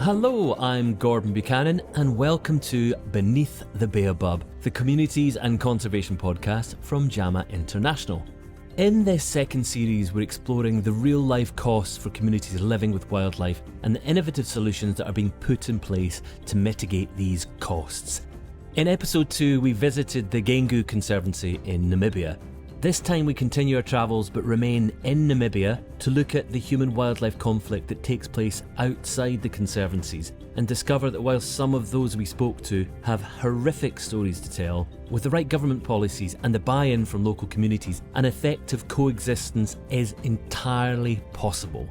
Hello, I'm Gordon Buchanan and welcome to Beneath the Baobab, the Communities and Conservation podcast from JAMA International. In this second series, we're exploring the real-life costs for communities living with wildlife and the innovative solutions that are being put in place to mitigate these costs. In episode 2, we visited the Gengu Conservancy in Namibia. This time we continue our travels but remain in Namibia to look at the human-wildlife conflict that takes place outside the conservancies and discover that while some of those we spoke to have horrific stories to tell, with the right government policies and the buy-in from local communities, an effective coexistence is entirely possible.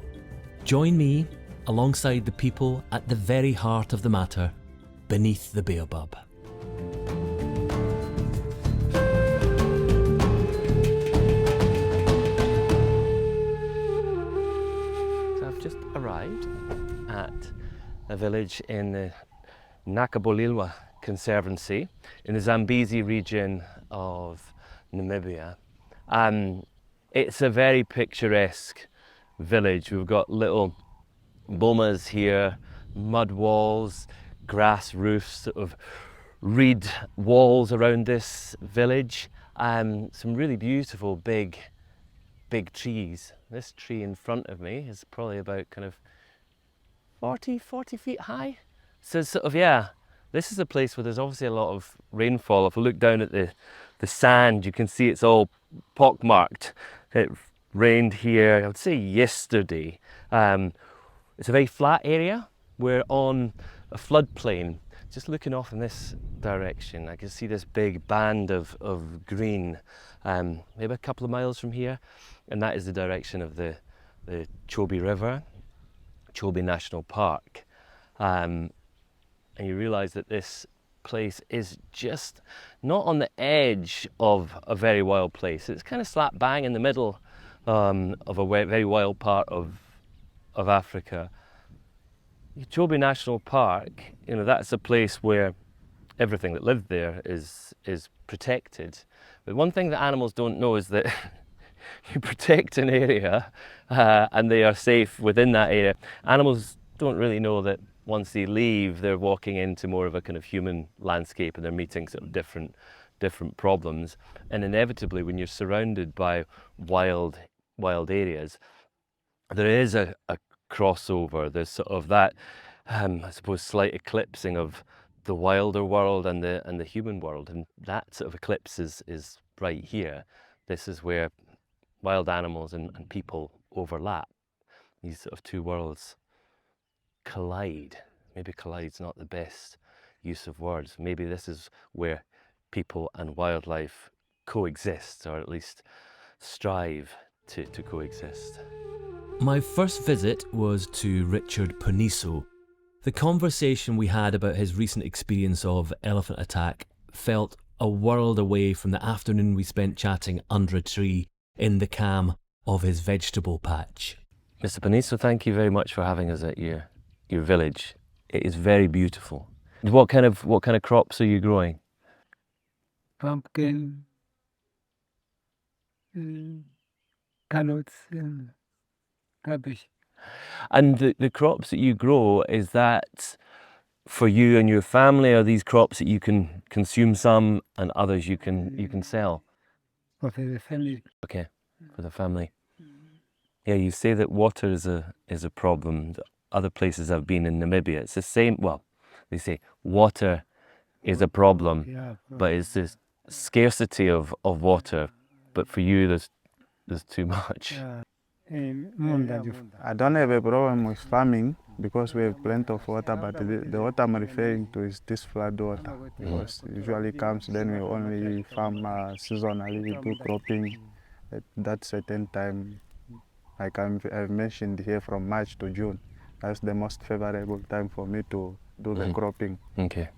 Join me alongside the people at the very heart of the matter, beneath the baobab. Arrived at a village in the Nakabolelwa Conservancy in the Zambezi region of Namibia. It's a very picturesque village. We've got little bomas here, mud walls, grass roofs, sort of reed walls around this village. Some really beautiful big trees. This tree in front of me is probably about kind of 40 feet high. So sort of, this is a place where there's obviously a lot of rainfall. If we look down at the sand, you can see it's all pockmarked. It rained here, I would say yesterday. It's a very flat area. We're on a floodplain. Just looking off in this direction, I can see this big band of green, maybe a couple of miles from here, and that is the direction of the Chobe River, Chobe National Park. And you realise that this place is just not on the edge of a very wild place. It's kind of slap bang in the middle of a very wild part of Africa. Chobe National Park, that's a place where everything that lived there is protected. But one thing that animals don't know is that you protect an area and they are safe within that area. Animals don't really know that once they leave, they're walking into more of a kind of human landscape and they're meeting sort of different problems. And inevitably, when you're surrounded by wild areas, there is a crossover. There's sort of that, I suppose, slight eclipsing of the wilder world and the human world, and that sort of eclipse is right here. This is where wild animals and people overlap. These sort of two worlds collide. Maybe collide's not the best use of words. Maybe this is where people and wildlife coexist, or at least strive to coexist. My first visit was to Richard Poniso. The conversation we had about his recent experience of elephant attack felt a world away from the afternoon we spent chatting under a tree in the calm of his vegetable patch. Mr. Poniso, thank you very much for having us at your village. It is very beautiful. What kind of crops are you growing? Pumpkin, carrots, and cabbage. And the crops that you grow, is that for you and your family? Are these crops that you can consume some and others you can sell? For the family. Okay, for the family. Yeah, you say that water is a problem. Other places I've been in Namibia, it's the same. Well, they say water is a problem, but it's this scarcity of water. But for you, there's too much. I don't have a problem with farming because we have plenty of water, but the water I'm referring to is this flood water, because it usually comes, then we only farm seasonally, we do cropping at that certain time. Like I've mentioned here, from March to June. That's the most favorable time for me to do the cropping. Okay.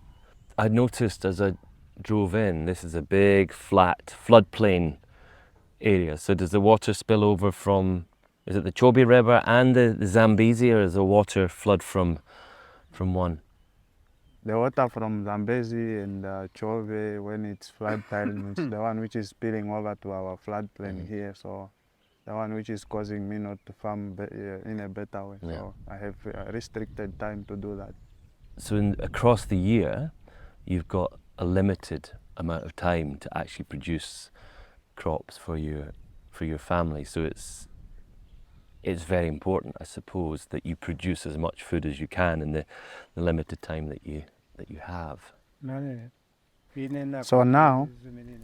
I noticed as I drove in, this is a big flat floodplain area. So does the water spill over from, is it the Chobe River and the Zambezi, or is the water flood from one? The water from Zambezi and Chobe, when it's flood time, it's the one which is spilling over to our floodplain here. So the one which is causing me not to farm in a better way. Yeah. So I have restricted time to do that. So across the year, you've got a limited amount of time to actually produce crops for your family. So it's very important, I suppose, that you produce as much food as you can in the limited time that you have. So now,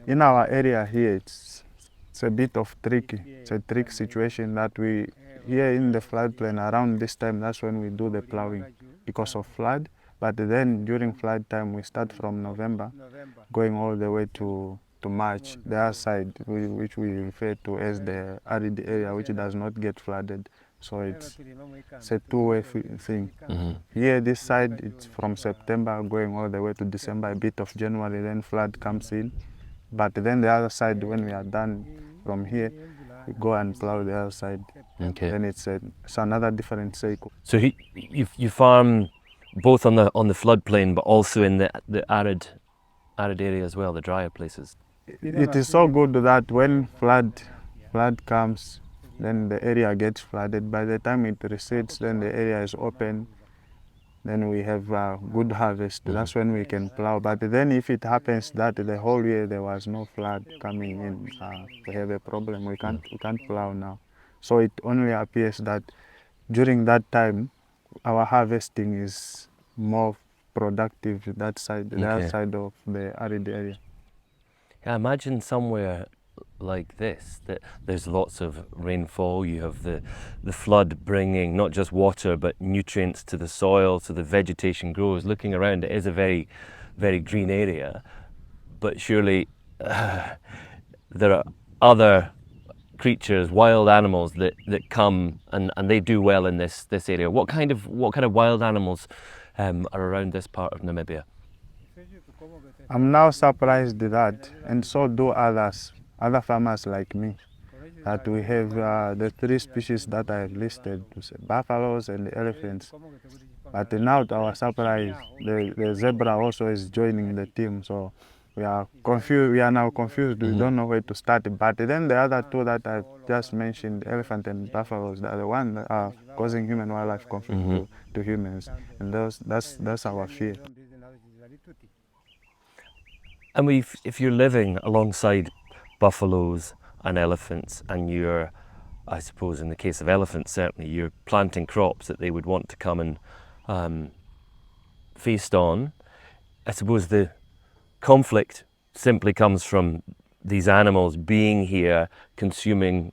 in our area here, it's a bit of tricky. It's a trick situation that we, here in the floodplain, around this time, that's when we do the plowing because of flood. But then during flood time, we start from November, going all the way to March, the other side, which we refer to as the arid area, which does not get flooded. So it's a two-way thing. Here, this side, it's from September going all the way to December, a bit of January, then flood comes in. But then the other side, when we are done from here, we go and plow the other side. Okay. Then it's another different cycle. So you farm both on the floodplain, but also in the arid area as well, the drier places. It is so good that when flood comes, then the area gets flooded. By the time it recedes, then the area is open. Then we have good harvest. That's when we can plow. But then if it happens that the whole year there was no flood coming in, we have a problem. We can't plow now. So it only appears that during that time, our harvesting is more productive that side, the other side of the arid area. I imagine somewhere like this that there's lots of rainfall. You have the flood bringing not just water but nutrients to the soil, so the vegetation grows. Looking around, it is a very, very green area, but surely there are other creatures, wild animals that come and they do well in this area. What kind of wild animals are around this part of Namibia? I'm now surprised that, and so do other farmers like me, that we have the three species that I have listed, buffaloes and elephants. But now to our surprise, the zebra also is joining the team. So we are confused. We are now confused. We don't know where to start. But then the other two that I've just mentioned, elephant and buffaloes, are the ones that are causing human-wildlife conflict to humans, and that's our fear. And if you're living alongside buffaloes and elephants, and you're, I suppose in the case of elephants certainly, you're planting crops that they would want to come and feast on, I suppose the conflict simply comes from these animals being here, consuming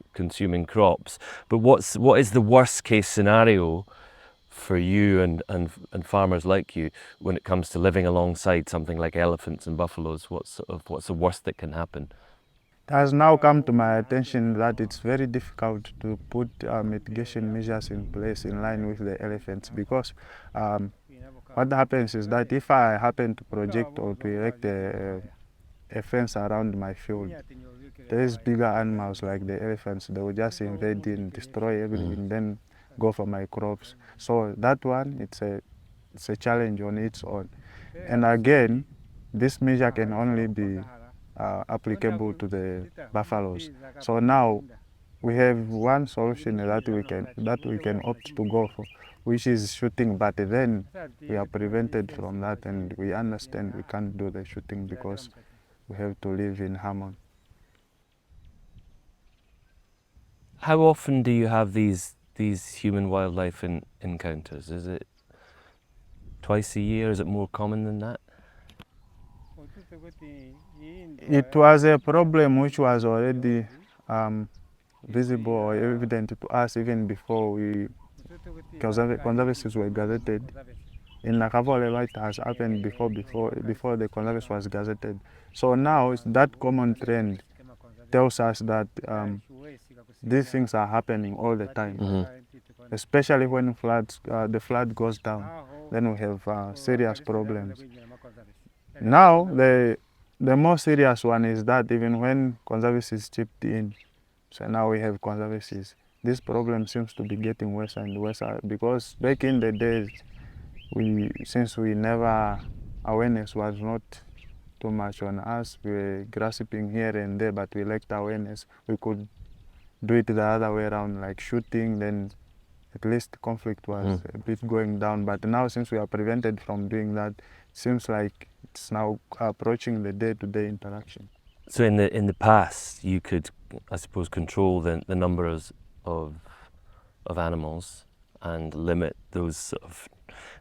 crops. But what is the worst case scenario for you and farmers like you when it comes to living alongside something like elephants and buffaloes? What's the worst that can happen? It has now come to my attention that it's very difficult to put mitigation measures in place in line with the elephants, because what happens is that if I happen to project or to erect a fence around my field, these bigger animals like the elephants, they will just invade and destroy everything, then go for my crops. So that one, it's a challenge on its own. And again, this measure can only be applicable to the buffaloes. So now we have one solution that we can opt to go for, which is shooting. But then we are prevented from that, and we understand we can't do the shooting because we have to live in harmony. How often do you have these human-wildlife encounters? Is it twice a year? Is it more common than that? It was a problem which was already visible or evident to us even before conservancies were gazetted. In Nakabolelwa, it has happened before the conservancy was gazetted. So now that common trend tells us that these things are happening all the time, especially when the flood goes down. Then we have serious problems. Now the more serious one is that even when conservancies chipped in, so now we have conservancies, this problem seems to be getting worse and worse, because back in the days, since awareness was not too much on us, we were grasping here and there, but we lacked awareness. We could do it the other way around, like shooting, then at least conflict was a bit going down. But now, since we are prevented from doing that, seems like it's now approaching the day-to-day interaction. So in the past, you could, I suppose, control the numbers of animals and limit those sort of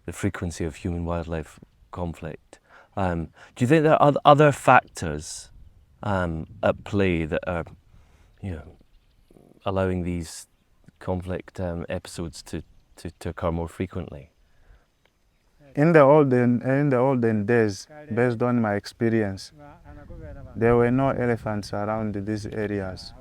the frequency of human-wildlife conflict. Do you think there are other factors at play that are, allowing these conflict episodes to occur more frequently? In the olden days, based on my experience, there were no elephants around these areas.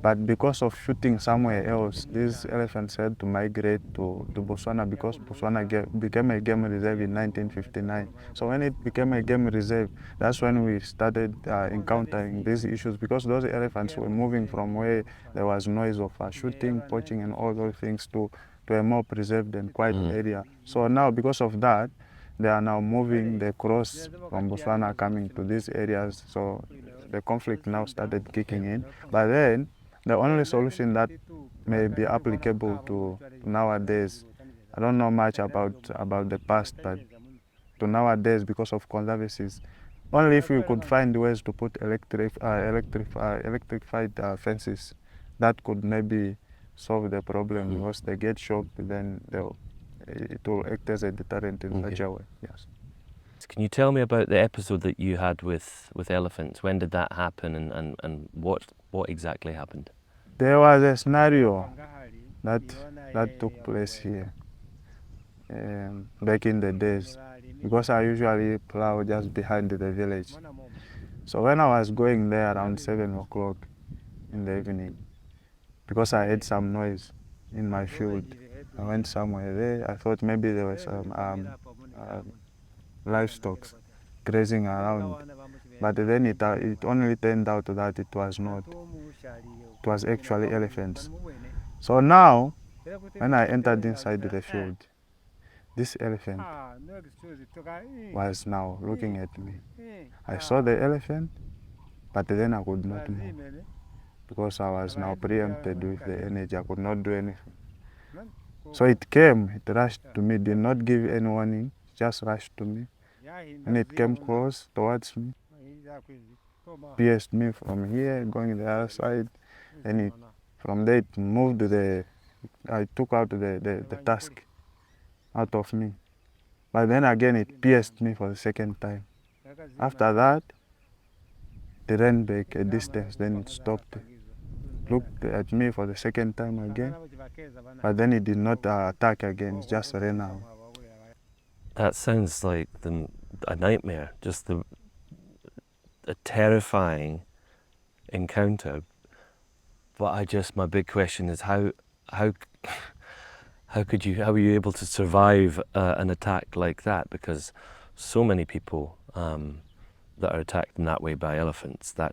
But because of shooting somewhere else, these elephants had to migrate to Botswana, because Botswana became a game reserve in 1959. So when it became a game reserve, that's when we started encountering these issues, because those elephants were moving from where there was noise of shooting, poaching and all those things to a more preserved and quiet area. So now, because of that, they are now moving, they cross from Botswana coming to these areas. So the conflict now started kicking in. But then the only solution that may be applicable to nowadays, I don't know much about the past, but to nowadays, because of conservancies, only if we could find ways to put electrified fences, that could maybe solve the problem. Because they get shocked, then it will act as a deterrent in such a way. Yes. Can you tell me about the episode that you had with elephants? When did that happen, and what exactly happened? There was a scenario that took place here back in the days, because I usually plow just behind the village. So when I was going there around 7 o'clock in the evening, because I heard some noise in my field, I went somewhere there. I thought maybe there was some livestock grazing around, but then it only turned out that it was not. It was actually elephants. So now, when I entered inside the field, this elephant was now looking at me. I saw the elephant, but then I could not move, because I was now preempted with the energy. I could not do anything. So it came, it rushed to me, did not give any warning, just rushed to me. And it came close towards me, pierced me from here, going the other side. And from there it moved I took out the tusk out of me. But then again it pierced me for the second time. After that, it ran back a distance, then it stopped. Looked at me for the second time again, but then it did not attack again, it just ran out. That sounds like a nightmare, just a terrifying encounter. But my big question is how were you able to survive an attack like that? Because so many people that are attacked in that way by elephants, they're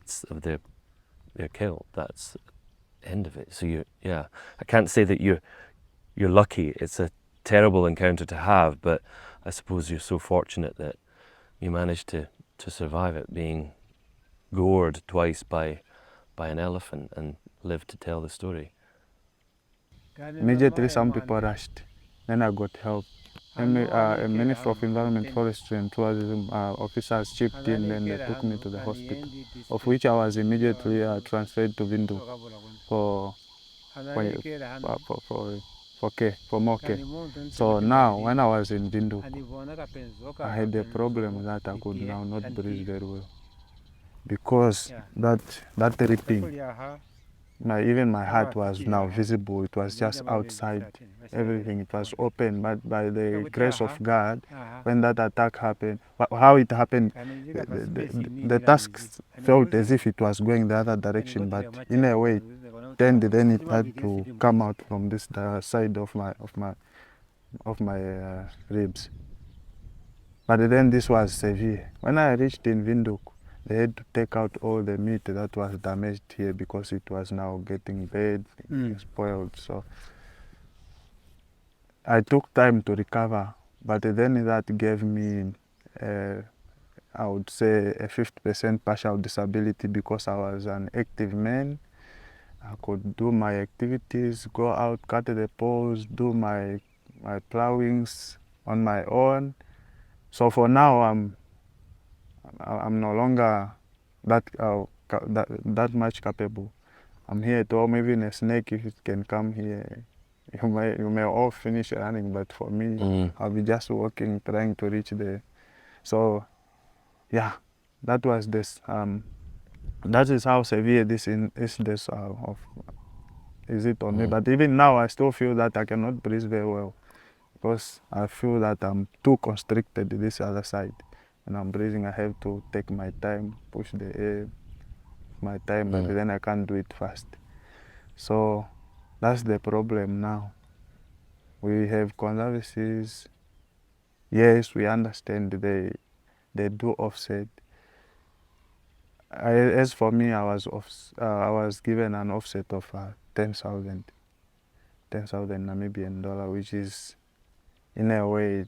killed. That's the end of it. So I can't say that you're lucky. It's a terrible encounter to have, but I suppose you're so fortunate that you managed to survive it, being gored twice by an elephant, and live to tell the story. Immediately some people rushed, then I got help. A Minister of Environment, Forestry and Tourism officers chipped in, then they took me to the hospital, of which I was immediately transferred to Vindu for more care. So now, when I was in Vindu, I had a problem that I could now not breathe very well, because that ripping, even my heart was now visible. It was just outside everything. It was open, but by the grace of God, when that attack happened, how it happened, the tusk felt as if it was going the other direction, but in a way, then it had to come out from this side of my ribs. But then this was severe. When I reached in Windhoek, they had to take out all the meat that was damaged here, because it was now getting bad, spoiled. So I took time to recover, but then that gave me, I would say, a 50% partial disability, because I was an active man. I could do my activities, go out, cut the poles, do my plowings on my own. So for now, I'm no longer that much capable. I'm here at home. Even a snake, if it can come here, you may all finish running, but for me, I'll be just walking, trying to reach there. So yeah, that was this. That is how severe this is it on me. But even now, I still feel that I cannot breathe very well because I feel that I'm too constricted this other side. When I'm breathing, I have to take my time, push the air, my time, but then I can't do it fast. So that's the problem now. We have conservancies. Yes, we understand they do offset. As for me, I was given an offset of 10,000 Namibian dollar, which is, in a way,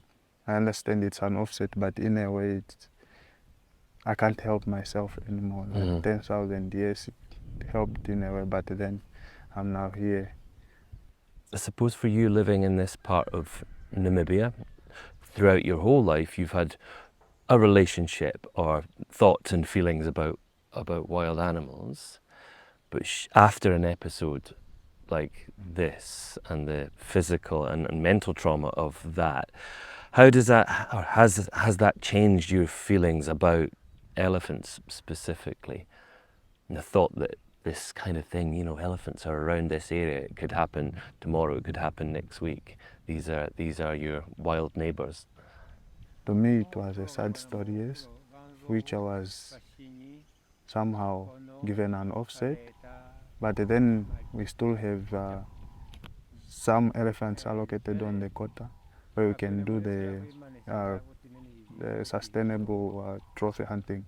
I understand it's an offset, but in a way, I can't help myself anymore. Like 10,000, yes, it helped in a way, but then I'm now here. I suppose for you living in this part of Namibia, throughout your whole life, you've had a relationship or thoughts and feelings about wild animals, but after an episode like this and the physical and mental trauma of that, how does that, or has that changed your feelings about elephants specifically? And the thought that this kind of thing, you know, elephants are around this area, it could happen tomorrow, it could happen next week. These are your wild neighbors. To me, it was a sad story, yes, which I was somehow given an offset, but then we still have some elephants allocated on the quota where we can do the sustainable trophy hunting,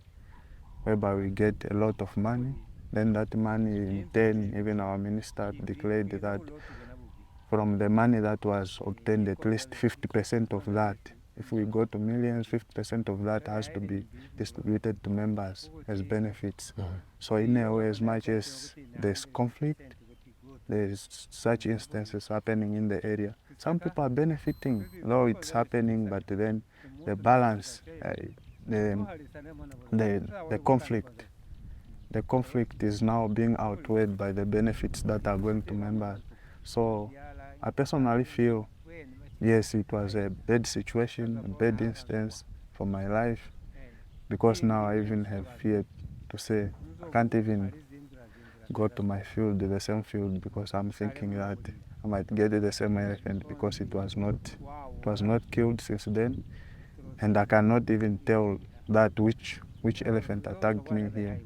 whereby we get a lot of money. Then that money, in turn, even our minister declared that from the money that was obtained, at least 50% of that, if we go to millions, 50% of that has to be distributed to members as benefits. So in a way, as much as there's conflict, there's such instances happening in the area. Some people are benefiting, though it's happening, but then the balance, the conflict is now being outweighed by the benefits that are going to members. So I personally feel, yes, it was a bad situation, a bad instance for my life, because now I even have fear to say I can't even go to my field, the same field, because I'm thinking that I might get the same elephant because it was not killed since then, and I cannot even tell that which elephant attacked me here.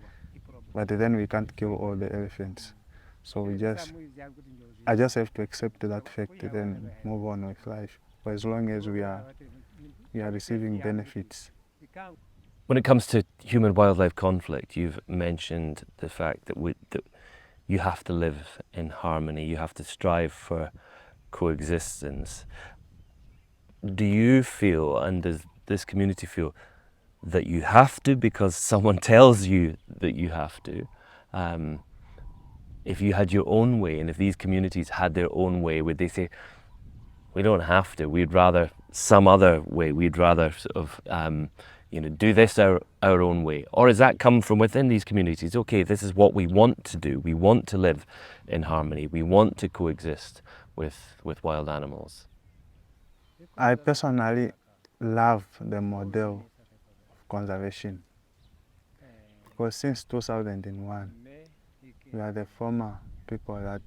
But then we can't kill all the elephants, so I just have to accept that fact and then move on with life. For as long as we are receiving benefits. When it comes to human-wildlife conflict, you've mentioned the fact that you have to live in harmony, you have to strive for coexistence. Do you feel, and does this community feel, that you have to because someone tells you that you have to? If you had your own way, and if these communities had their own way, would they say, we don't have to, we'd rather some other way, we'd rather sort of do this our own way? Or has that come from within these communities? Okay, this is what we want to do. We want to live in harmony. We want to coexist with wild animals. I personally love the model of conservation, because since 2001, we are the former people that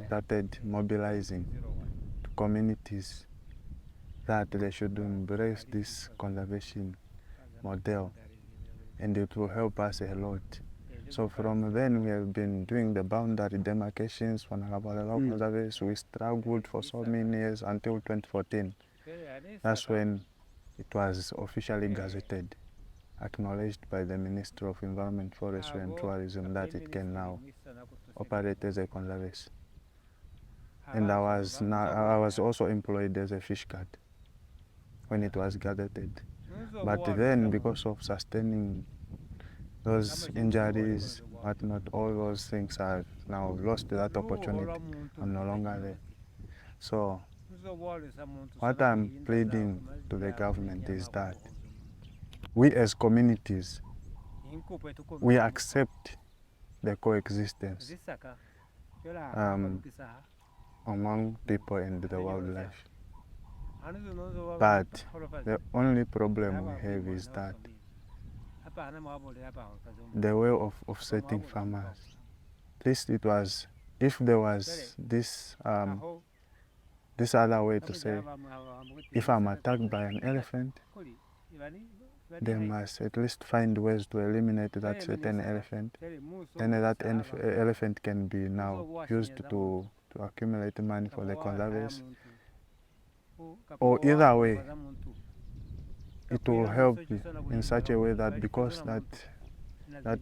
started mobilizing to communities that they should embrace this conservation model, and it will help us a lot. So from then we have been doing the boundary demarcations for Nakabolelwa Conservancy. We struggled for so many years until 2014. That's when it was officially gazetted, acknowledged by the Minister of Environment, Forestry and Tourism that it can now operate as a conservancy. And I was also employed as a fish guard when it was gazetted. But then, because of sustaining those injuries, whatnot, all those things are Now I've lost that opportunity. I'm no longer there. So what I'm pleading to the government is that we as communities, we accept the coexistence among people and the wildlife. But the only problem we have is that the way of setting farmers. At least it was, if there was this other way to say, if I'm attacked by an elephant, they must at least find ways to eliminate that certain elephant. Then that elephant can be now used to accumulate money for the conservancy. Or either way, it will help in such a way that because that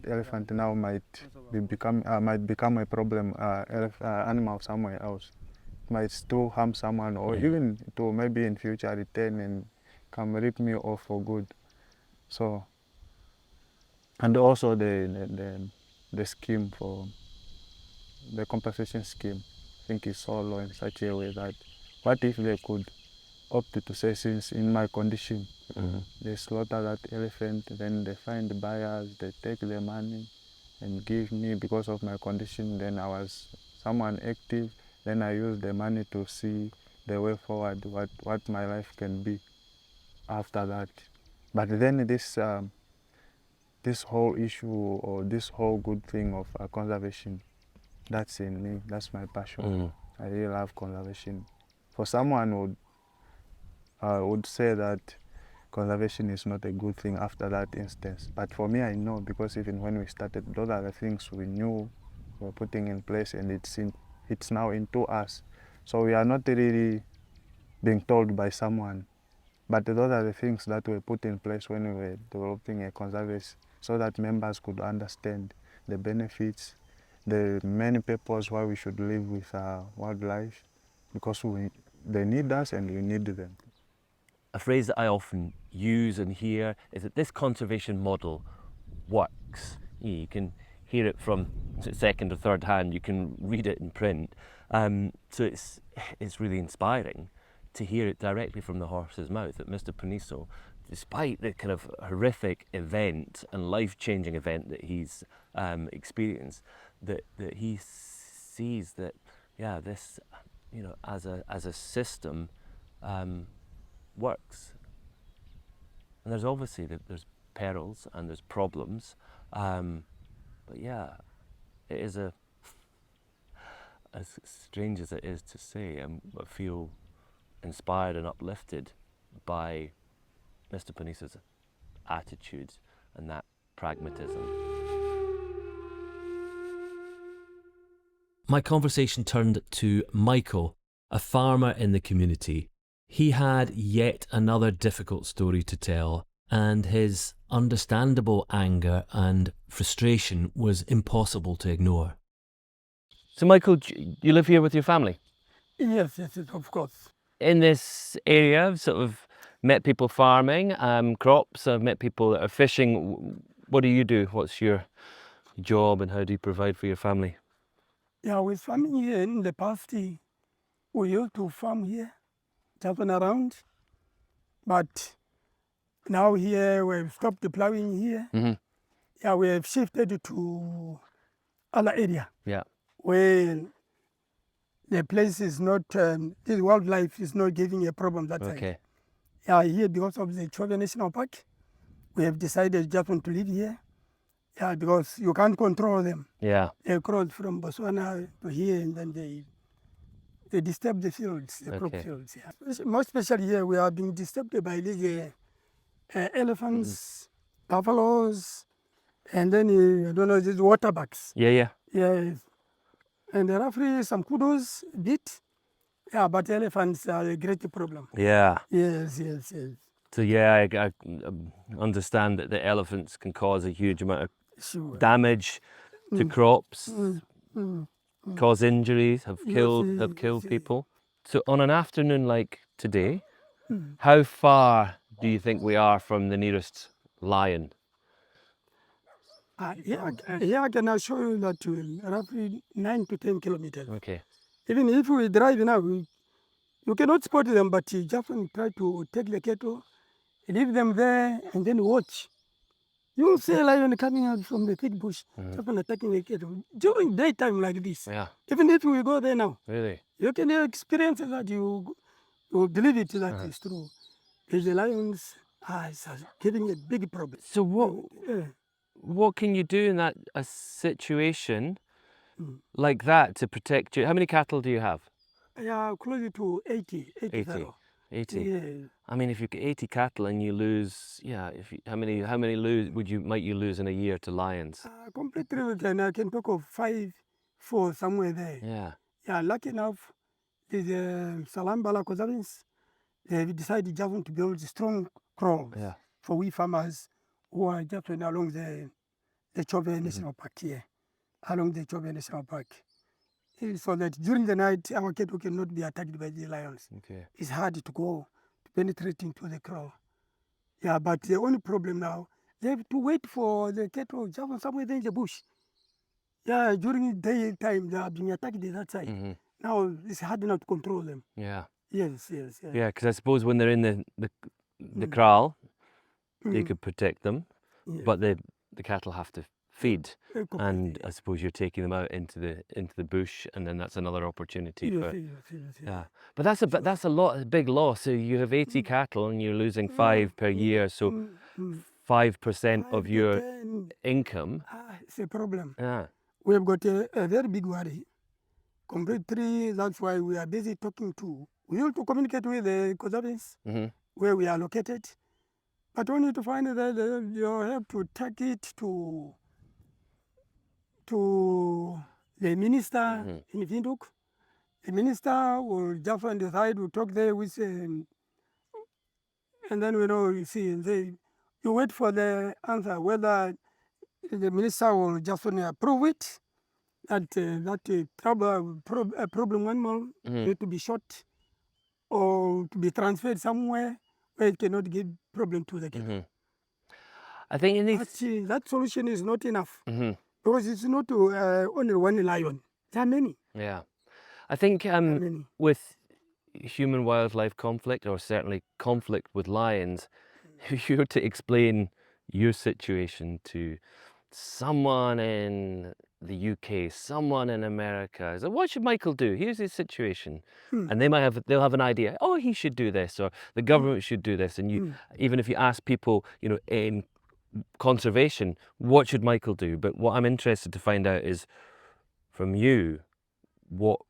elephant now might become a problem animal somewhere else, it might still harm someone, or even it will maybe in future return and come rip me off for good. So, and also the scheme for the compensation scheme, I think is so low in such a way that what if they could opt to say, since in my condition, they slaughter that elephant, then they find buyers, they take their money and give me because of my condition, then I was someone active, then I use the money to see the way forward, what my life can be after that. But then this whole issue or this whole good thing of conservation, that's in me, that's my passion. I really love conservation. For someone would say that conservation is not a good thing after that instance. But for me, I know, because even when we started, those are the things we knew we were putting in place, and it's now into us. So we are not really being told by someone, but those are the things that were put in place when we were developing a conservancy, so that members could understand the benefits, the main purpose why we should live with wildlife, because they need us and we need them. A phrase that I often use and hear is that this conservation model works. You can hear it from second or third hand, you can read it in print. So it's really inspiring to hear it directly from the horse's mouth that Mr. Poniso, despite the kind of horrific event and life-changing event that he's experienced, that he sees that, yeah, this, you know, as a system works. And there's obviously there's perils and there's problems, but yeah, it is as strange as it is to say, I feel inspired and uplifted by Mr. Poniso's attitude and that pragmatism. My conversation turned to Michael, a farmer in the community. He had yet another difficult story to tell, and his understandable anger and frustration was impossible to ignore. So Michael, you live here with your family? Yes, of course. In this area, I've sort of met people farming crops, I've met people that are fishing. What do you do? What's your job and how do you provide for your family? Yeah, with farming here in the past, we used to farm here, just on around. But now here we've stopped the plowing here. Mm-hmm. Yeah, we have shifted to other area. Yeah. Where the place is not, this wildlife is not giving a problem that side. Okay. Yeah, here because of the Chobia National Park, we have decided just want to live here. Yeah, because you can't control them. Yeah. They cross from Botswana to here, and then they disturb the fields, the crop fields. Yeah. Most especially here, we are being disturbed by these elephants, buffaloes, and then I don't know, these water bugs. Yeah. Yes. And roughly some kudos a bit. Yeah, but elephants are a great problem. Yeah. Yes. So yeah, I understand that the elephants can cause a huge amount of Sure. damage to crops, cause injuries, have killed people. So on an afternoon like today, how far do you think we are from the nearest lion? I can assure you that roughly 9 to 10 kilometers. Okay. Even if we drive now, you cannot spot them, but you just try to take the cattle, leave them there, and then watch. You will see a lion coming out from the thick bush, just attacking the cattle during daytime like this. Yeah. Even if we go there now, Really? you can experience that. You believe it that it's true. The lions are giving a big problem. So what can you do in a situation like that to protect you? How many cattle do you have? Yeah, close to 80. 80. 80. Yeah. I mean, if you get 80 cattle and you lose, how many might you lose in a year to lions? Completely, I can talk of 5, 4 somewhere there. Yeah. Yeah, lucky enough, the Salambala Conservancy, they decided just to build strong kraals for we farmers who are just along the Chove National Park here, along the Chove National Park. So that during the night, our cattle cannot be attacked by the lions. Okay. It's hard to go, to penetrate into the kraal. Yeah, but the only problem now, they have to wait for the cattle just somewhere there in the bush. Yeah, during daytime, they are being attacked that side. Now, it's hard enough to control them. Yeah. Yes. Yeah, because I suppose when they're in the kraal, they could protect them, but the cattle have to feed, and I suppose you're taking them out into the bush, and then that's another opportunity for. Yeah, but that's a big loss. So you have 80 cattle, and you're losing 5 per year. So 5% of your income. It's a problem. Yeah. We have got a very big worry. Completely, that's why we are busy talking to. We need to communicate with the conservancies where we are located, but only to find that you have to take it to the minister in Windhoek. The minister will just decide, will talk there with, and then you see, you wait for the answer, whether the minister will just approve it, that problem animal need to be shot or to be transferred somewhere where it cannot give problem to the cattle. I think in these... that solution is not enough because it's not only one lion. There are many. Yeah, I think with human-wildlife conflict, or certainly conflict with lions, if you were to explain your situation to someone in the UK, someone in America, so what should Michael do? Here's his situation, and they'll have an idea. Oh, he should do this, or the government should do this. And even if you ask people, in conservation, what should Michael do? But what I'm interested to find out is from you, what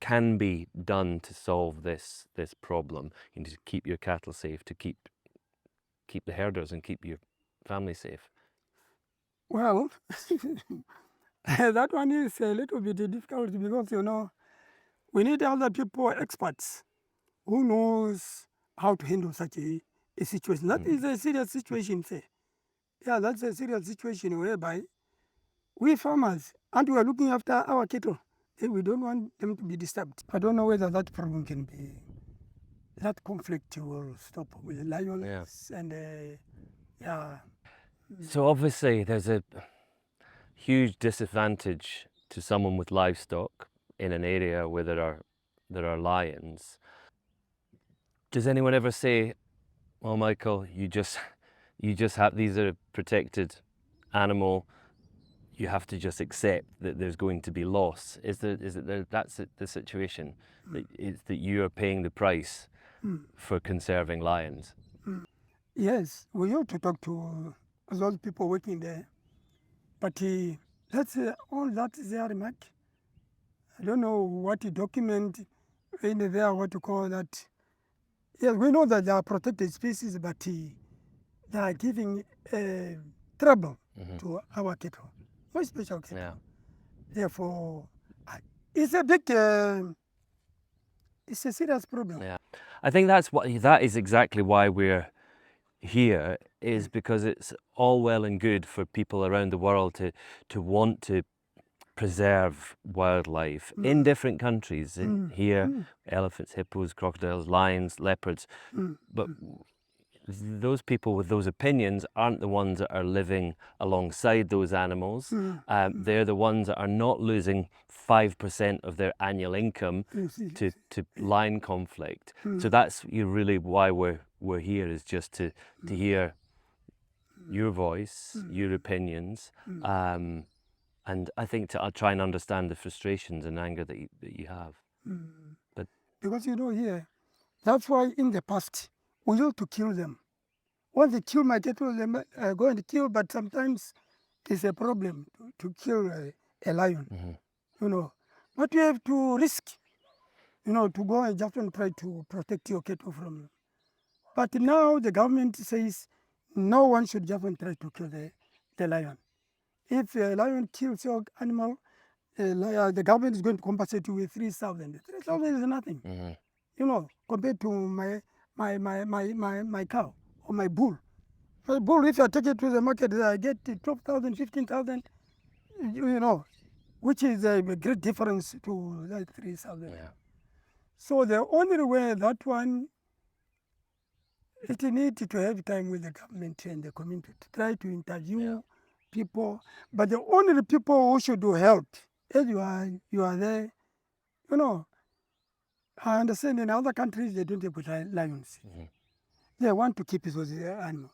can be done to solve this problem? To keep your cattle safe, to keep the herders and keep your family safe. Well, that one is a little bit difficult because we need other people, experts, who knows how to handle such a situation. That is a serious situation, say. Yeah, that's a serious situation whereby we farmers, and we are looking after our cattle, we don't want them to be disturbed. I don't know whether that problem can be, that conflict will stop with the lions and So obviously there's a huge disadvantage to someone with livestock in an area where there are lions. Does anyone ever say, "Well, Michael, you just have, these are a protected animal, you have to just accept that there's going to be loss"? That's the situation, that you are paying the price for conserving lions? Yes, we ought to talk to those people working there, but that's all that is their remark. I don't know what document in there, what to call that. Yes, we know that they are protected species, but they are giving trouble to our cattle, very special cattle. Yeah. Therefore, it's a big, it's a serious problem. Yeah, I think that is exactly why we're here, is because it's all well and good for people around the world to want to preserve wildlife in different countries. Here, elephants, hippos, crocodiles, lions, leopards. But those people with those opinions aren't the ones that are living alongside those animals. They're the ones that are not losing 5% of their annual income to lion conflict. So that's really why we're here, is just to hear your voice, your opinions, and I think to try and understand the frustrations and anger that you have. But because here, that's why in the past we used to kill them. Once they kill my cattle, they go and kill, but sometimes it's a problem to kill a lion, But you have to risk, to go and just try to protect your cattle from. But now the government says no one should just try to kill the lion. If a lion kills your animal, the government is going to compensate you with 3,000. 3,000 is nothing, compared to my cow or my bull. My bull, if I take it to the market, I get 12,000, 15,000, which is a great difference to that 3,000. Yeah. So the only way that one, it needs to have time with the government and the community to try to interview people. But the only people who should help, as you are there, I understand in other countries they don't have lions. They want to keep those animals.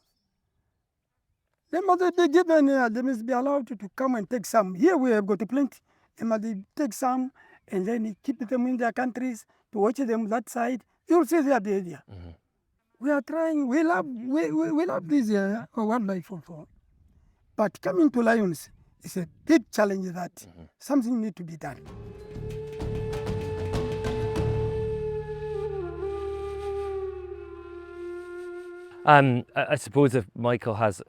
They must be given, they must be allowed to come and take some. Here we have got plenty. They must take some and then keep them in their countries to watch them that side. You'll see their behavior. We are trying, we love this wildlife also. But coming to lions is a big challenge that something needs to be done. I suppose if Michael has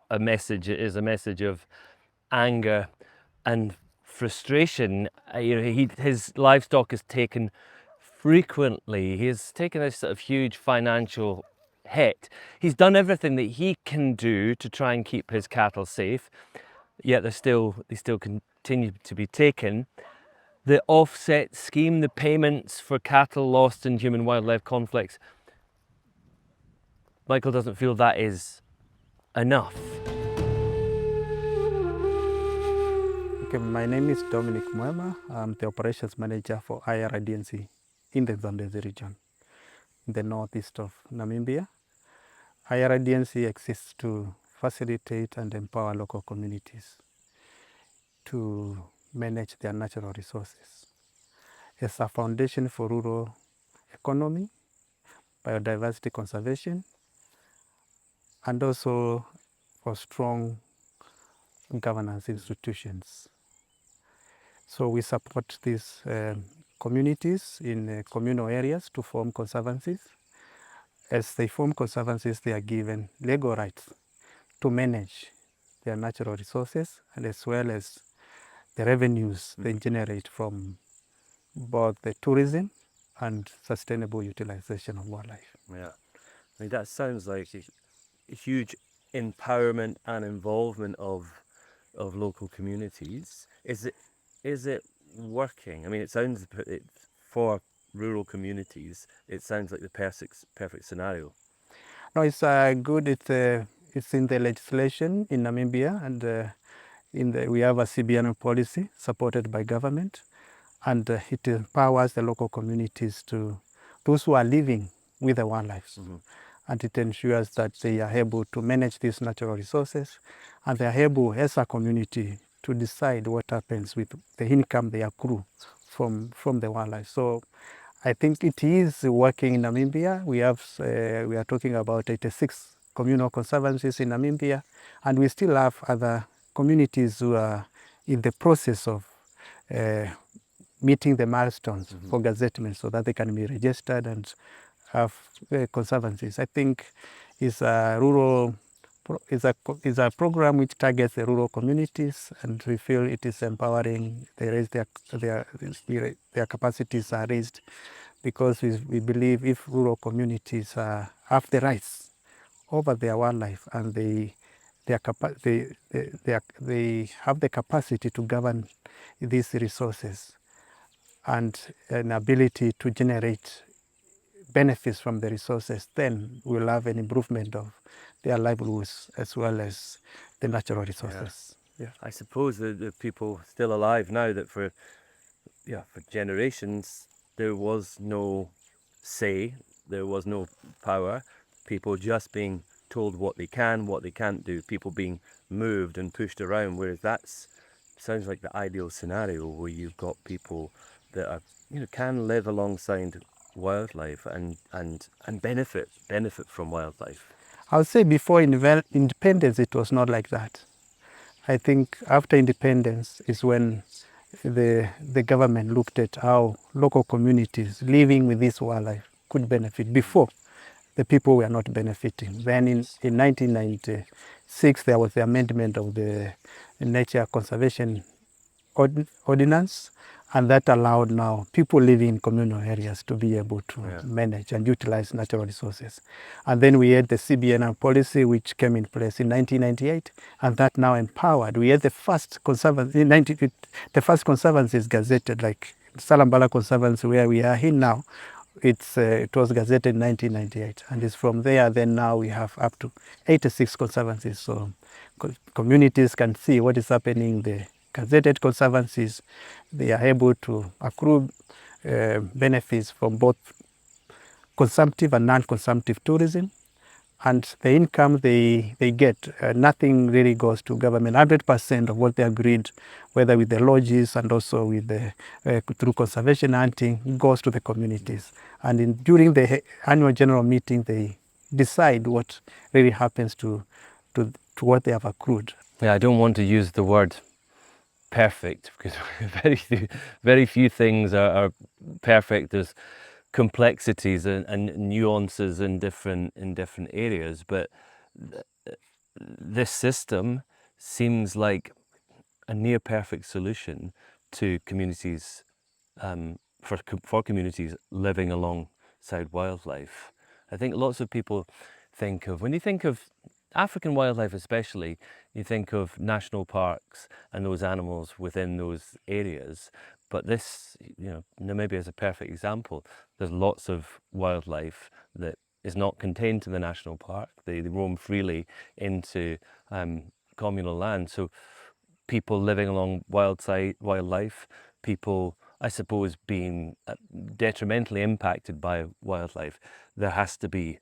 a message, it is a message of anger and frustration. His livestock is taken frequently. He has taken this sort of huge financial hit. He's done everything that he can do to try and keep his cattle safe, yet they still continue to be taken. The offset scheme, the payments for cattle lost in human-wildlife conflicts, Michael doesn't feel that is enough. Okay, my name is Dominic Muemma. I'm the operations manager for IRDNC in the Zambezi region, in the northeast of Namibia. IRDNC exists to facilitate and empower local communities to manage their natural resources. It's a foundation for rural economy, biodiversity conservation, and also for strong governance institutions. So we support these communities in communal areas to form conservancies. As they form conservancies, they are given legal rights to manage their natural resources, and as well as the revenues they generate from both the tourism and sustainable utilization of wildlife. Yeah, I mean, that sounds like a huge empowerment and involvement of local communities. Is it working? I mean, it sounds, for rural communities, it sounds like the perfect scenario. No, it's good. It's in the legislation in Namibia, and we have a CBN policy supported by government, and it empowers the local communities those who are living with the wildlife. And it ensures that they are able to manage these natural resources, and they are able, as a community, to decide what happens with the income they accrue from the wildlife. So I think it is working in Namibia. We are talking about 86 communal conservancies in Namibia, and we still have other communities who are in the process of meeting the milestones for gazettement so that they can be registered and have conservancies. I think is a program which targets the rural communities, and we feel it is empowering. They raise their capacities are raised, because we believe if rural communities have the rights over their wildlife, and they have the capacity to govern these resources and an ability to generate benefits from the resources, then we'll have an improvement of their livelihoods as well as the natural resources. Yeah. I suppose the people still alive now that for generations there was no say, there was no power, people just being told what they can, what they can't do, people being moved and pushed around, whereas that's sounds like the ideal scenario where you've got people that are, can live alongside wildlife and benefit from wildlife. I would say before independence it was not like that. I think after independence is when the government looked at how local communities living with this wildlife could benefit. Before, the people were not benefiting. Then in 1996, there was the amendment of the Nature Conservation Ordinance, and that allowed now people living in communal areas to be able to manage and utilize natural resources. And then we had the CBNR policy, which came in place in 1998, and that now empowered. We had the first conservancy, the first conservancies gazetted, like Salambala Conservancy, where we are here now. It was gazetted in 1998, and it's from there. Then now we have up to 86 conservancies, so communities can see what is happening in the gazetted conservancies. They are able to accrue benefits from both consumptive and non-consumptive tourism, and the income they get, nothing really goes to government. 100% of what they agreed, whether with the lodges and also with the through conservation hunting, goes to the communities. And during the annual general meeting, they decide what really happens to what they have accrued. Yeah, I don't want to use the word perfect because very few things are perfect. There's complexities and nuances in different areas, but this system seems like a near perfect solution to communities, for communities living alongside wildlife. I think lots of people think of, when you think of African wildlife especially, you think of national parks and those animals within those areas. But this, Namibia is a perfect example. There's lots of wildlife that is not contained to the national park. They roam freely into communal land. So people living along wildlife, people, I suppose, being detrimentally impacted by wildlife, there has to be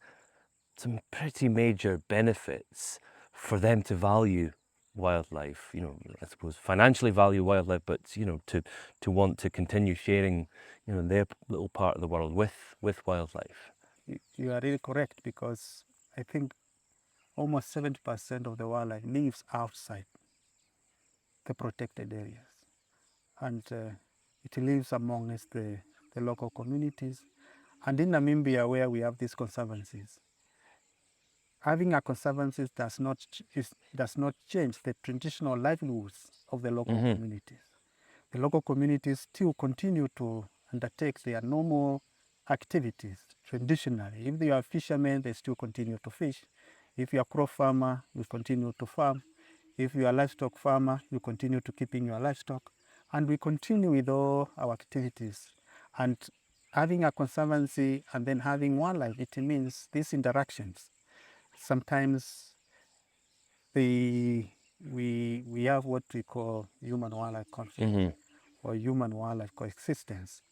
some pretty major benefits for them to value wildlife, I suppose financially value wildlife, but to want to continue sharing their little part of the world with wildlife. You are really correct, because I think almost 70% of the wildlife lives outside the protected areas, and it lives amongst the local communities. And in Namibia, where we have these conservancies, having a conservancy does not change the traditional livelihoods of the local communities. The local communities still continue to undertake their normal activities traditionally. If they are fishermen, they still continue to fish. If you are a crop farmer, you continue to farm. If you are a livestock farmer, you continue to keeping your livestock. And we continue with all our activities. And having a conservancy and then having wildlife, it means these interactions. Sometimes we have what we call human-wildlife conflict or human-wildlife coexistence.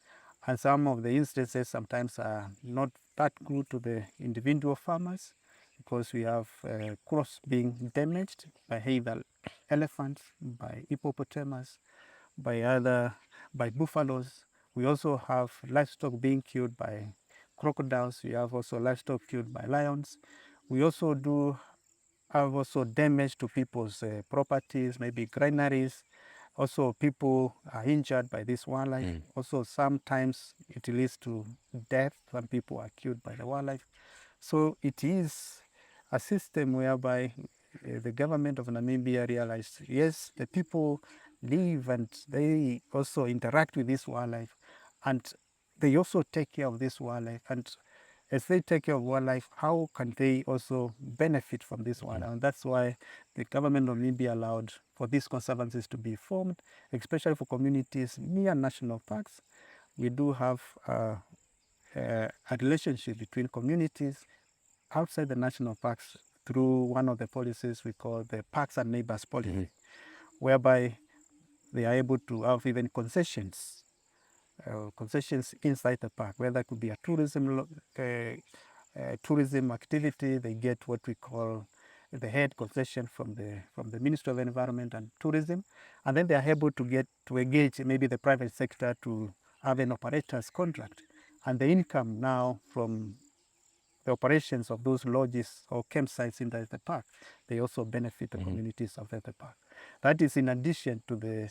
And some of the instances sometimes are not that good to the individual farmers, because we have crops being damaged by either elephants, by hippopotamus, by buffaloes. We also have livestock being killed by crocodiles. We have also livestock killed by lions. We also have damage to people's properties, maybe granaries. Also, people are injured by this wildlife. Also, sometimes it leads to death. Some people are killed by the wildlife. So it is a system whereby the government of Namibia realized, yes, the people live and they also interact with this wildlife, and they also take care of this wildlife. And as they take care of wildlife, how can they also benefit from this wildlife? And that's why the government of Namibia allowed for these conservancies to be formed, especially for communities near national parks. We do have a relationship between communities outside the national parks through one of the policies we call the Parks and Neighbors policy, whereby they are able to have even concessions inside the park, where there could be a tourism activity. They get what we call the head concession from the Ministry of Environment and Tourism, and then they are able to engage maybe the private sector to have an operator's contract, and the income now from the operations of those lodges or campsites in the park, they also benefit the communities of the park. That is in addition to the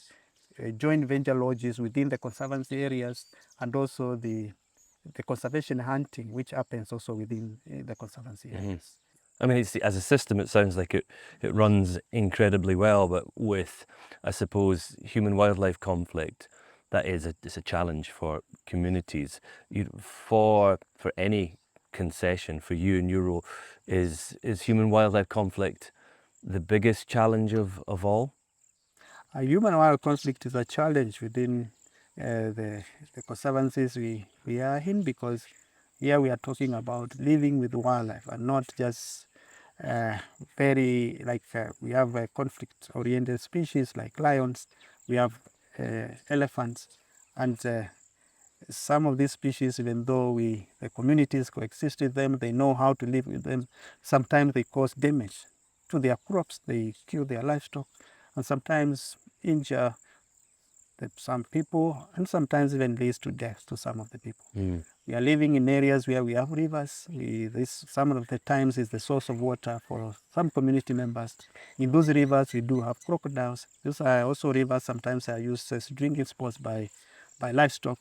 joint venture lodges within the conservancy areas, and also the conservation hunting, which happens also within the conservancy areas. I mean, as a system, it sounds like it runs incredibly well, but with, I suppose, human-wildlife conflict, that is it's a challenge for communities. For any concession, for you and your role, is human-wildlife conflict the biggest challenge of all? Human-wildlife conflict is a challenge within the conservancies we are in, because here we are talking about living with wildlife and not just very like we have conflict-oriented species like lions, we have elephants, and some of these species, even though the communities coexist with them, they know how to live with them, sometimes they cause damage to their crops, they kill their livestock, and sometimes injure some people, and sometimes even leads to death to some of the people. We are living in areas where we have rivers. Some of the times is the source of water for some community members. In those rivers, we do have crocodiles. Those are also rivers sometimes are used as drinking spots by livestock,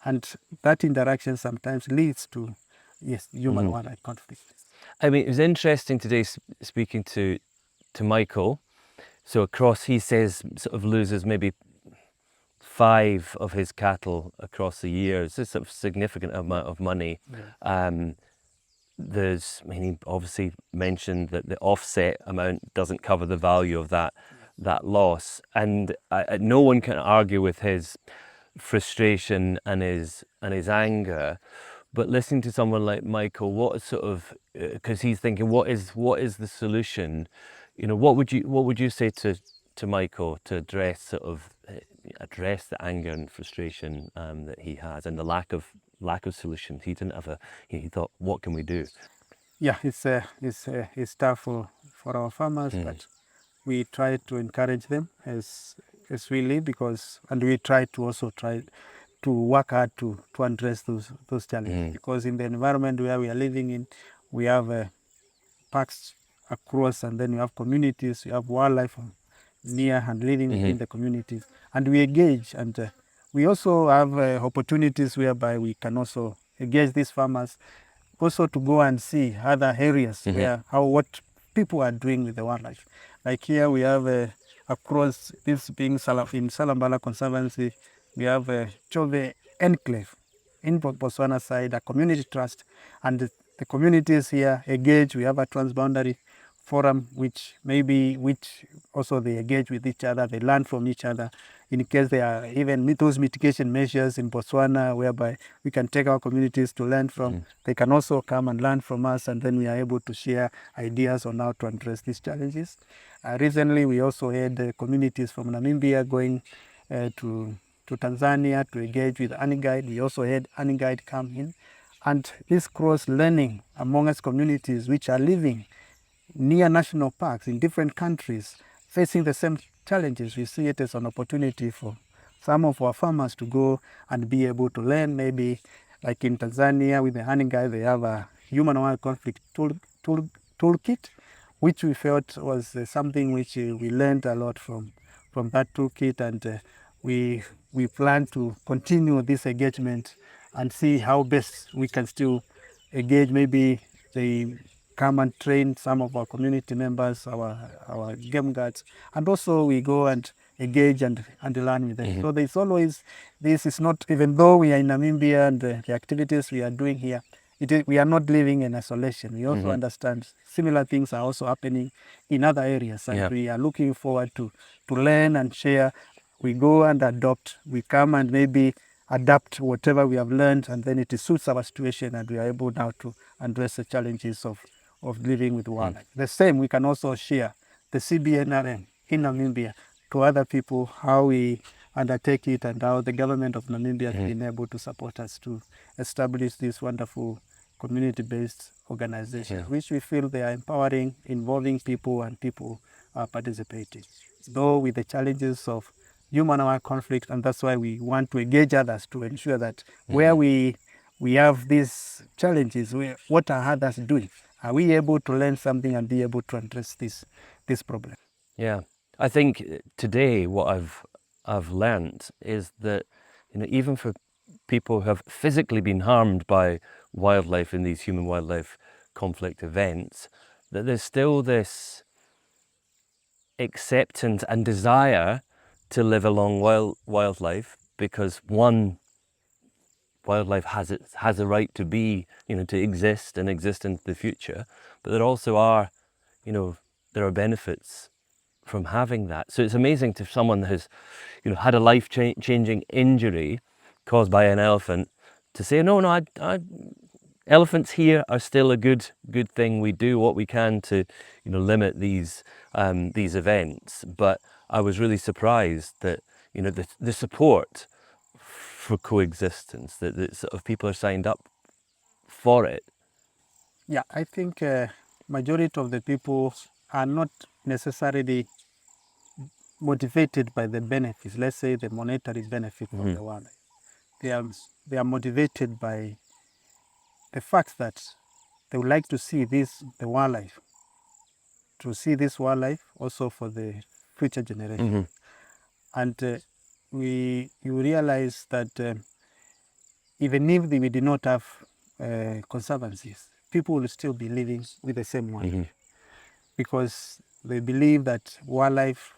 and that interaction sometimes leads to human-wildlife conflict. I mean, it was interesting today speaking to Michael. So across, he says, sort of loses maybe 5 of his cattle across the year. It's a sort of significant amount of money. He obviously mentioned that the offset amount doesn't cover the value of that loss, and no one can argue with his frustration and his anger. But listening to someone like Michael, what is sort of, because he's thinking, what is the solution? You know, what would you say to Michael to address the anger and frustration that he has, and the lack of solutions? He didn't have he thought, what can we do? Yeah, it's tough for our farmers, but we try to encourage them as we live, and we try to work hard to address those challenges, because in the environment where we are living in, we have parks across, and then we have communities, we have wildlife near and living in the communities, and we engage, and we also have opportunities whereby we can also engage these farmers also to go and see other areas what people are doing with the wildlife. Like here we have across this being in Salambala Conservancy, we have Chove Enclave in Botswana side, a community trust, and the communities here engage. We have a transboundary forum which also they engage with each other, they learn from each other. In case there are even those mitigation measures in Botswana whereby we can take our communities to learn from, they can also come and learn from us, and then we are able to share ideas on how to address these challenges. Recently we also had communities from Namibia going to Tanzania to engage with Aniguide. We also had Aniguide come in, and this cross learning among us communities which are living near national parks in different countries facing the same challenges, we see it as an opportunity for some of our farmers to go and be able to learn. Maybe like in Tanzania with the Aniguide, they have a human-wildlife conflict toolkit, which we felt was something which we learned a lot from that toolkit, and we plan to continue this engagement and see how best we can still engage. Maybe they come and train some of our community members, our game guards, and also we go and engage and learn with them. So there's always, this is not, even though we are in Namibia and the activities we are doing here, we are not living in isolation. We also understand similar things are also happening in other areas, and we are looking forward to learn and share. We go and adopt, we come and maybe adapt whatever we have learned, and then it suits our situation, and we are able now to address the challenges of living with wildlife. The same, we can also share the CBNRM in Namibia to other people, how we undertake it and how the government of Namibia has been able to support us to establish this wonderful community-based organization, which we feel they are empowering, involving people, and people are participating. Though with the challenges of human-wildlife conflict, and that's why we want to engage others to ensure that where we have these challenges, what are others doing? Are we able to learn something and be able to address this problem? Yeah, I think today what I've learned is that, you know, even for people who have physically been harmed by wildlife in these human-wildlife conflict events, that there's still this acceptance and desire to live along wildlife, because one, wildlife has a right to be, you know, to exist and exist into the future, but there also are, you know, there are benefits from having that. So it's amazing to someone who's, you know, had a life-changing injury caused by an elephant to say, no, elephants here are still a good thing. We do what we can to, you know, limit these events. But I was really surprised that, you know, the support for coexistence, that sort of people are signed up for it. Yeah, I think majority of the people are not necessarily motivated by the benefits, let's say the monetary benefit from the wildlife. They are motivated by the fact that they would like to see the wildlife, also for the future generation. And you realize that even if we did not have conservancies, people will still be living with the same wildlife, because they believe that wildlife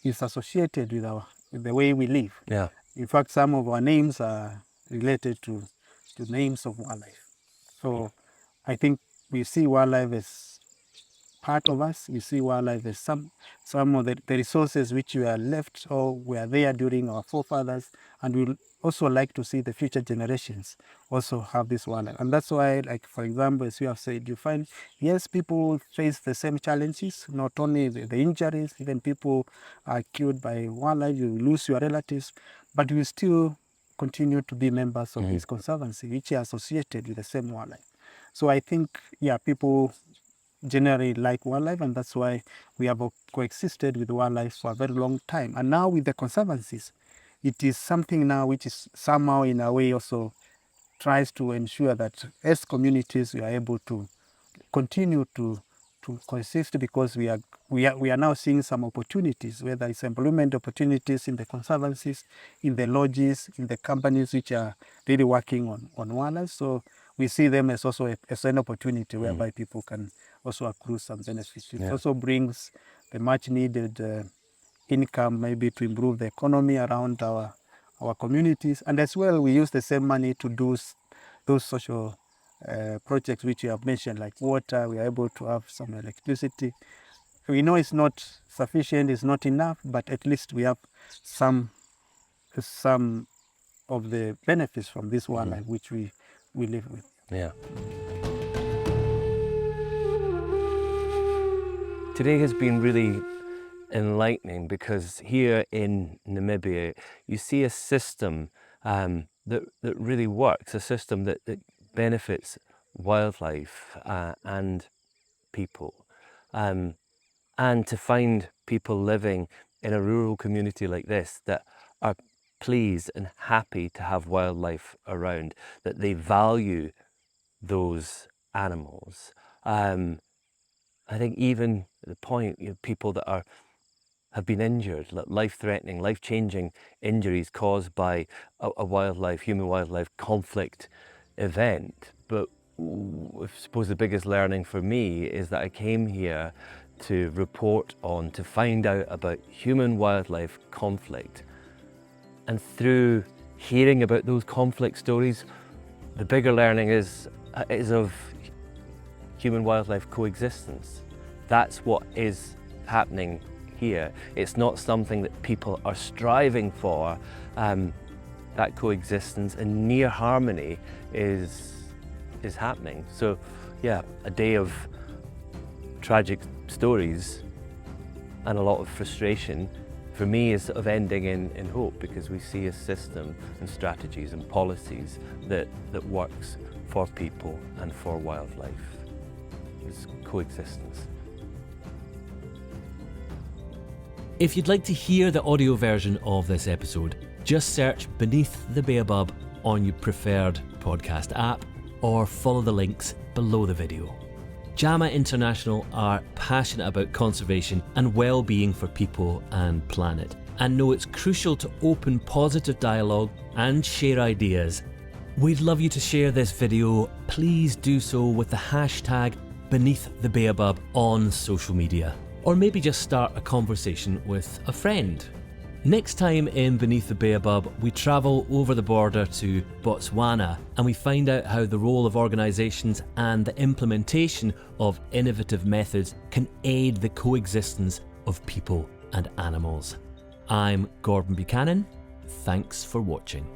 is associated with the way we live. Yeah. In fact, some of our names are related to names of wildlife. So I think we see wildlife as part of us. We see wildlife as some of the resources which were left or were there during our forefathers, and we also like to see the future generations also have this wildlife. And that's why, like, for example, as you have said, you find, yes, people face the same challenges, not only the injuries, even people are killed by wildlife, you lose your relatives, but you still continue to be members of this conservancy, which are associated with the same wildlife. So I think, yeah, people generally like wildlife, and that's why we have coexisted with wildlife for a very long time. And now with the conservancies, it is something now which is somehow in a way also tries to ensure that as communities we are able to continue to coexist, because we are now seeing some opportunities, whether it's employment opportunities in the conservancies, in the lodges, in the companies which are really working on wildlife. So we see them as also as an opportunity whereby people can also accrue some benefits. It also brings the much needed income, maybe to improve the economy around our communities. And as well, we use the same money to do those social projects which you have mentioned, like water. We are able to have some electricity. We know it's not sufficient, it's not enough, but at least we have some of the benefits from this wildlife which we live with. Yeah. Today has been really enlightening, because here in Namibia you see a system that really works, a system that benefits wildlife and people, and to find people living in a rural community like this that are pleased and happy to have wildlife around, that they value those animals. I think even at the point, you know, people that have been injured, life-threatening, life-changing injuries caused by a human-wildlife conflict event. But I suppose the biggest learning for me is that I came here to report on, to find out about human-wildlife conflict. And through hearing about those conflict stories, the bigger learning is of human-wildlife coexistence. That's what is happening here. It's not something that people are striving for. that coexistence and near harmony is happening. So yeah, a day of tragic stories and a lot of frustration for me is sort of ending in hope, because we see a system and strategies and policies that works for people and for wildlife. It's coexistence. If you'd like to hear the audio version of this episode, just search Beneath the Baobab on your preferred podcast app or follow the links below the video. JAMA International are passionate about conservation and well-being for people and planet, and know it's crucial to open positive dialogue and share ideas. We'd love you to share this video. Please do so with the hashtag Beneath the Baobab on social media, or maybe just start a conversation with a friend. Next time in Beneath the Baobab, we travel over the border to Botswana and we find out how the role of organisations and the implementation of innovative methods can aid the coexistence of people and animals. I'm Gordon Buchanan. Thanks for watching.